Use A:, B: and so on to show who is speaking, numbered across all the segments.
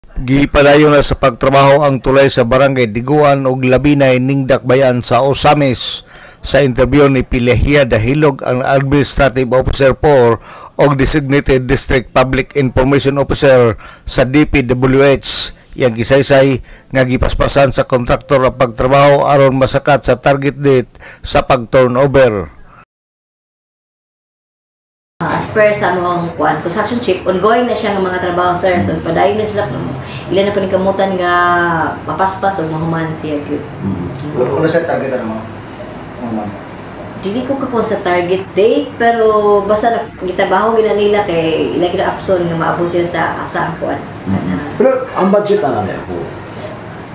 A: Gipadayon na sa pagtrabaho ang tulay sa barangay Diguan ug Labinay ning Dakbayan sa Osamis. Sa interview ni Pilahia Dahilog, ang Administrative Officer 4 o Designated District Public Information Officer sa DPWH, yang gisaysay nga gipaspasan sa kontraktor ang pagtrabaho aron masakat sa target date sa pag-turnover.
B: As per sa among construction chip, ongoing na siya ng mga trabaho, sir. So, padayon na sila, ilan na po ni kamutan nga mapaspas o mahuman siya.
C: Ano sa target mo?
B: Dili ko kapon sa target date, pero basta gitrabaho gina nila kay ilagi na abson nga maabot sila sa asang kuan.
D: Pero ang budget na niya po?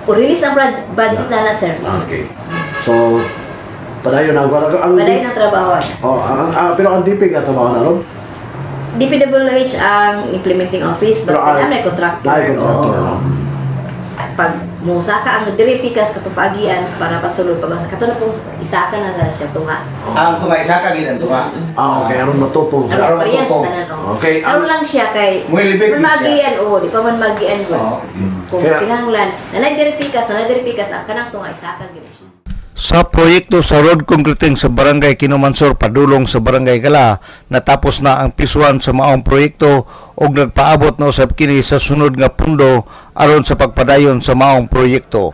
B: O-release ang budget na sir.
D: Okay. So, padayon na
B: padayon ang trabaho.
D: Pero ang DP nga trabaho na ron?
B: DPWH ang implementing office, but may contractor. Pag musaka ang diripikas katupagian para pasulod pag sa katulad pong isaka na siya tunga.
C: Ang tunga isaka ginan tunga.
D: Okay, aron matupong siya. Okay.
B: Ano lang siya kay magian di pa man magian ko. Kung kinahanglan, nanay diripikas ang kanang tunga isaka gyud siya.
A: Sa proyekto sa road concreting sa Barangay Kinumansor padulong sa Barangay Gala, natapos na ang pisuan sa maong proyekto ug nagpaabot na usab kini sa sunod nga pundo aron sa pagpadayon sa maong proyekto.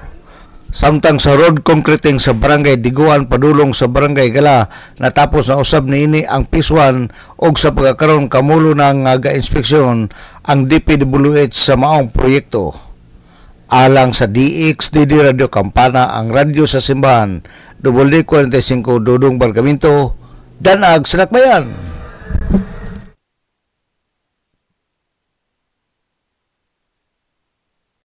A: Samtang sa road concreting sa Barangay Diguan padulong sa Barangay Gala, natapos na usab niini ang pisuan ug sa pagkakaroon kamulo na nga ga-inspeksyon ang DPWH sa maong proyekto. Alang sa DXDD Radio Kampana, ang radyo sa simbahan, WD45 Dudong Bargamento, Danag, Sinakbayan.